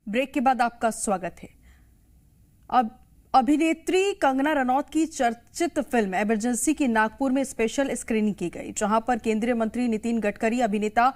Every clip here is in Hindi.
ब्रेक के बाद आपका स्वागत है। अब अभिनेत्री कंगना रनौत की चर्चित फिल्म इमरजेंसी की नागपुर में स्पेशल स्क्रीनिंग की गई, जहां पर केंद्रीय मंत्री नितिन गडकरी, अभिनेता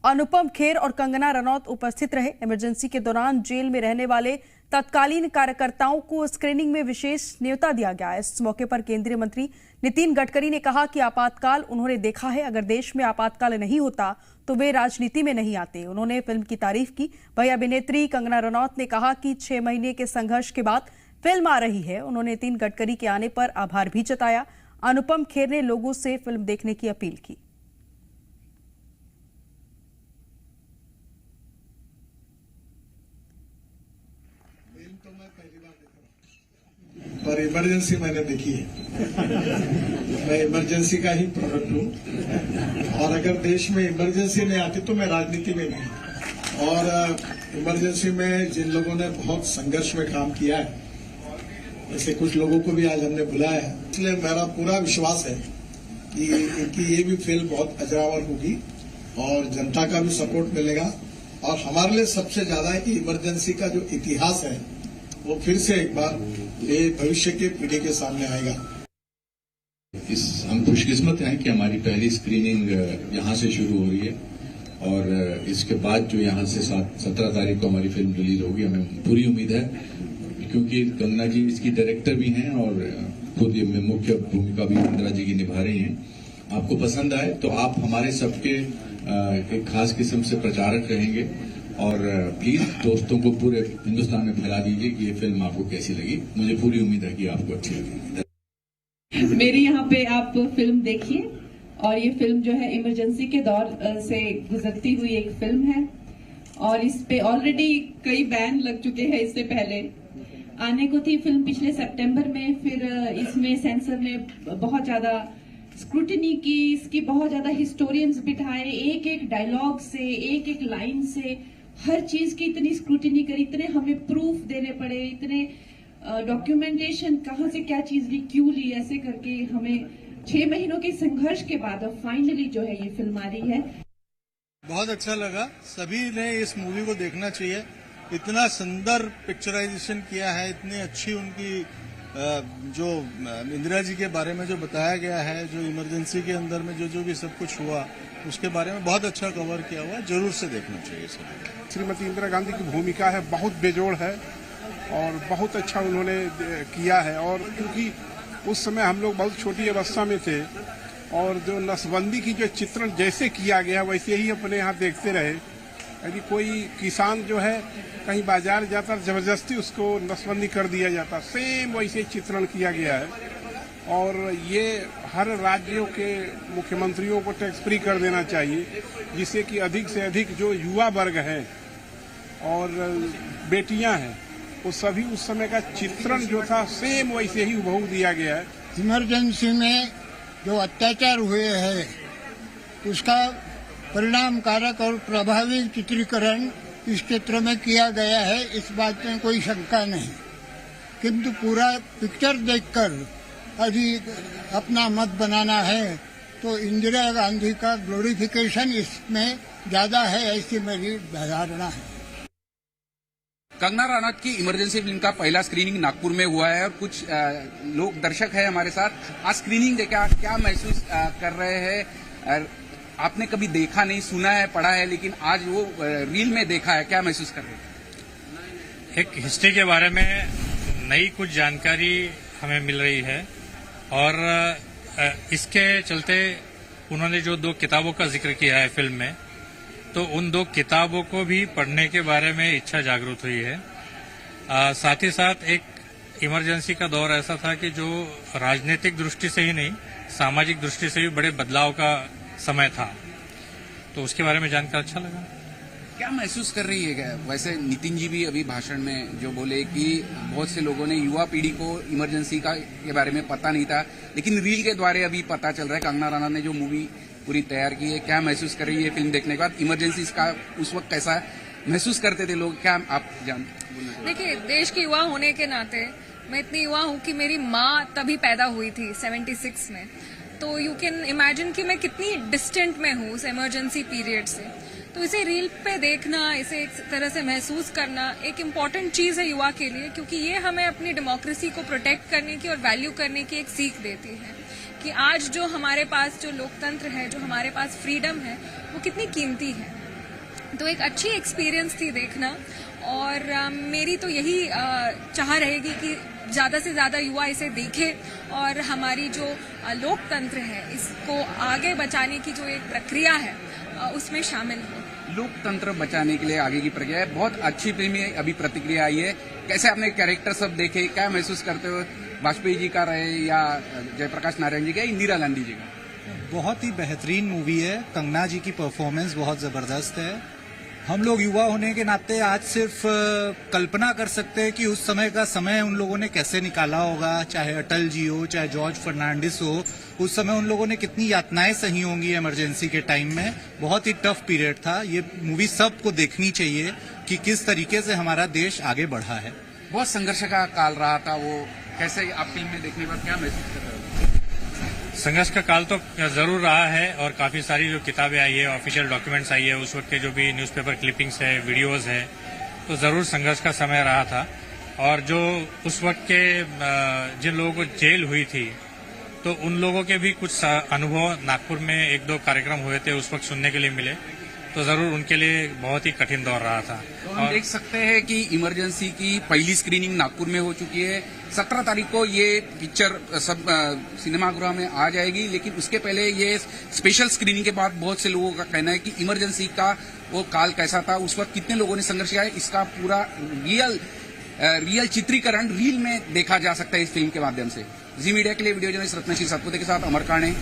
अनुपम खेर और कंगना रनौत उपस्थित रहे। इमरजेंसी के दौरान जेल में रहने वाले तत्कालीन कार्यकर्ताओं को स्क्रीनिंग में विशेष न्योता दिया गया। इस मौके पर केंद्रीय मंत्री नितिन गडकरी ने कहा कि आपातकाल उन्होंने देखा है, अगर देश में आपातकाल नहीं होता तो वे राजनीति में नहीं आते। उन्होंने फिल्म की तारीफ की। वहीं अभिनेत्री कंगना रनौत ने कहा कि 6 महीने के संघर्ष के बाद फिल्म आ रही है। उन्होंने नितिन गडकरी के आने पर आभार भी जताया। अनुपम खेर ने लोगों से फिल्म देखने की अपील की। तो मैं पहली बार देख रहा हूं, पर इमरजेंसी मैंने देखी है। मैं इमरजेंसी का ही प्रोडक्ट हूं, और अगर देश में इमरजेंसी नहीं आती तो मैं राजनीति में नहीं। और इमरजेंसी में जिन लोगों ने बहुत संघर्ष में काम किया है, ऐसे कुछ लोगों को भी आज हमने बुलाया है, इसलिए मेरा पूरा विश्वास है कि इनकी ये भी फिल्म बहुत अजरावर होगी और जनता का भी सपोर्ट मिलेगा। और हमारे लिए सबसे ज्यादा है कि इमरजेंसी का जो इतिहास है वो फिर से एक बार ये भविष्य की पीढ़ी के सामने आएगा। हम खुशकिस्मत हैं कि हमारी पहली स्क्रीनिंग यहाँ से शुरू हो रही है, और इसके बाद जो यहाँ से 17 तारीख को हमारी फिल्म रिलीज होगी। हमें पूरी उम्मीद है, क्योंकि कंगना जी इसकी डायरेक्टर भी हैं और खुद ये मुख्य भूमिका भी इंदिरा जी की निभा रही हैं। आपको पसंद आए तो आप हमारे सबके एक खास किस्म से प्रचारक रहेंगे, और प्लीज दोस्तों को पूरे हिंदुस्तान में फैला दीजिए कि ये फिल्म आपको कैसी लगी। मुझे पूरी उम्मीद है कि आपको अच्छी लगेगी। मेरी यहाँ पे आप फिल्म देखिए, और ये फिल्म जो है इमरजेंसी के दौर से गुजरती हुई एक फिल्म है, और इस पे ऑलरेडी कई बैन लग चुके हैं। इससे पहले आने को थी फिल्म पिछले सितंबर में, फिर इसमें सेंसर ने बहुत ज्यादा स्क्रूटिनी की, इसकी बहुत ज्यादा हिस्टोरियंस बिठाए, एक एक डायलॉग से, एक एक लाइन से हर चीज की इतनी स्क्रूटिनी करी, इतने हमें प्रूफ देने पड़े, इतने डॉक्यूमेंटेशन, कहाँ से क्या चीज ली, क्यों ली, ऐसे करके हमें 6 महीनों के संघर्ष के बाद अब फाइनली जो है ये फिल्म आ रही है। बहुत अच्छा लगा, सभी ने इस मूवी को देखना चाहिए। इतना सुंदर पिक्चराइजेशन किया है, इतनी अच्छी उनकी जो इंदिरा जी के बारे में जो बताया गया है, जो इमरजेंसी के अंदर में जो भी सब कुछ हुआ उसके बारे में बहुत अच्छा कवर किया हुआ है। जरूर से देखना चाहिए सभी। श्रीमती इंदिरा गांधी की भूमिका है, बहुत बेजोड़ है और बहुत अच्छा उन्होंने किया है। और क्योंकि उस समय हम लोग बहुत छोटी अवस्था में थे, और जो नसबंदी की जो चित्रण जैसे किया गया वैसे ही अपने यहाँ देखते रहे। यदि कोई किसान जो है कहीं बाजार जाता, जबरदस्ती उसको नसबंदी कर दिया जाता, सेम वैसे चित्रण किया गया है। और ये हर राज्यों के मुख्यमंत्रियों को टैक्स फ्री कर देना चाहिए, जिससे कि अधिक से अधिक जो युवा वर्ग है और बेटियां हैं, वो सभी उस समय का चित्रण जो था सेम वैसे ही हुबहू दिया गया है। इमरजेंसी में जो अत्याचार हुए हैं उसका परिणामकारक और प्रभावी चित्रीकरण इस चित्र में किया गया है, इस बात में कोई शंका नहीं। किंतु पूरा पिक्चर देखकर यदि अपना मत बनाना है तो इंदिरा गांधी का ग्लोरिफिकेशन इसमें ज्यादा है, ऐसी मेरी धारणा है। कंगना रनौत की इमरजेंसी फिल्म का पहला स्क्रीनिंग नागपुर में हुआ है, और कुछ लोग दर्शक हैं हमारे साथ। आज स्क्रीनिंग देखा, क्या महसूस कर रहे हैं? आपने कभी देखा नहीं, सुना है, पढ़ा है, लेकिन आज वो रील में देखा है, क्या महसूस कर रहे हैं? एक हिस्ट्री के बारे में नई कुछ जानकारी हमें मिल रही है, और इसके चलते उन्होंने जो 2 किताबों का जिक्र किया है फिल्म में, तो उन 2 किताबों को भी पढ़ने के बारे में इच्छा जागृत हुई है। साथ ही साथ एक इमरजेंसी का दौर ऐसा था कि जो राजनीतिक दृष्टि से ही नहीं, सामाजिक दृष्टि से भी बड़े बदलाव का समय था, तो उसके बारे में जानकर अच्छा लगा। क्या महसूस कर रही है? वैसे नितिन जी भी अभी भाषण में जो बोले कि बहुत से लोगों ने, युवा पीढ़ी को इमरजेंसी के बारे में पता नहीं था, लेकिन रील के द्वारा अभी पता चल रहा है। कंगना रनौत ने जो मूवी पूरी तैयार की है, क्या महसूस कर रही है फिल्म देखने के बाद? इमरजेंसी का उस वक्त कैसा महसूस करते थे लोग, क्या आप देखिए, देश के युवा होने के नाते मैं इतनी युवा हूँ कि मेरी माँ तभी पैदा हुई थी 76 में, तो यू कैन इमेजिन कि मैं कितनी डिस्टेंट में हूँ उस इमरजेंसी पीरियड से। तो इसे रील पे देखना, इसे एक तरह से महसूस करना एक इम्पॉर्टेंट चीज़ है युवा के लिए, क्योंकि ये हमें अपनी डेमोक्रेसी को प्रोटेक्ट करने की और वैल्यू करने की एक सीख देती है कि आज जो हमारे पास जो लोकतंत्र है, जो हमारे पास फ्रीडम है, वो कितनी कीमती है। तो एक अच्छी एक्सपीरियंस थी देखना, और मेरी तो यही चाह रहेगी कि ज़्यादा से ज़्यादा युवा इसे देखें और हमारी जो लोकतंत्र है इसको आगे बचाने की जो एक प्रक्रिया है उसमें शामिल हो। लोकतंत्र बचाने के लिए आगे की प्रक्रिया है। बहुत अच्छी फिल्म है, अभी प्रतिक्रिया आई है। कैसे आपने कैरेक्टर सब देखे, क्या महसूस करते हो? वाजपेयी जी का रहे या जयप्रकाश नारायण जी का, इंदिरा गांधी जी का? बहुत ही बेहतरीन मूवी है। कंगना जी की परफॉर्मेंस बहुत जबरदस्त है। हम लोग युवा होने के नाते आज सिर्फ कल्पना कर सकते हैं कि उस समय का समय उन लोगों ने कैसे निकाला होगा, चाहे अटल जी हो, चाहे जॉर्ज फर्नांडिस हो। उस समय उन लोगों ने कितनी यातनाएं सही होंगी इमरजेंसी के टाइम में। बहुत ही टफ पीरियड था। ये मूवी सबको देखनी चाहिए कि किस तरीके से हमारा देश आगे बढ़ा है। बहुत संघर्ष का काल रहा था वो, कैसे आप फिल्म में देखने के बाद क्या महसूस कर रहे हो? संघर्ष का काल तो जरूर रहा है, और काफी सारी जो किताबें आई है, ऑफिशियल डॉक्यूमेंट्स आई है, उस वक्त के जो भी न्यूज़पेपर क्लिपिंग्स है, वीडियोस है, तो जरूर संघर्ष का समय रहा था। और जो उस वक्त के जिन लोगों को जेल हुई थी, तो उन लोगों के भी कुछ अनुभव नागपुर में 1-2 कार्यक्रम हुए थे, उस वक्त सुनने के लिए मिले, तो जरूर उनके लिए बहुत ही कठिन दौर रहा था। तो हम देख सकते हैं कि इमरजेंसी की पहली स्क्रीनिंग नागपुर में हो चुकी है। 17 तारीख को ये पिक्चर सब सिनेमागृह में आ जाएगी, लेकिन उसके पहले ये स्पेशल स्क्रीनिंग के बाद बहुत से लोगों का कहना है कि इमरजेंसी का वो काल कैसा था, उस वक्त कितने लोगों ने संघर्ष किया है, इसका पूरा रियल चित्रीकरण रील में देखा जा सकता है इस फिल्म के माध्यम से। जी मीडिया के लिए वीडियो जर्नलिस्ट रत्नशील सातपुते के साथ अमर काणे।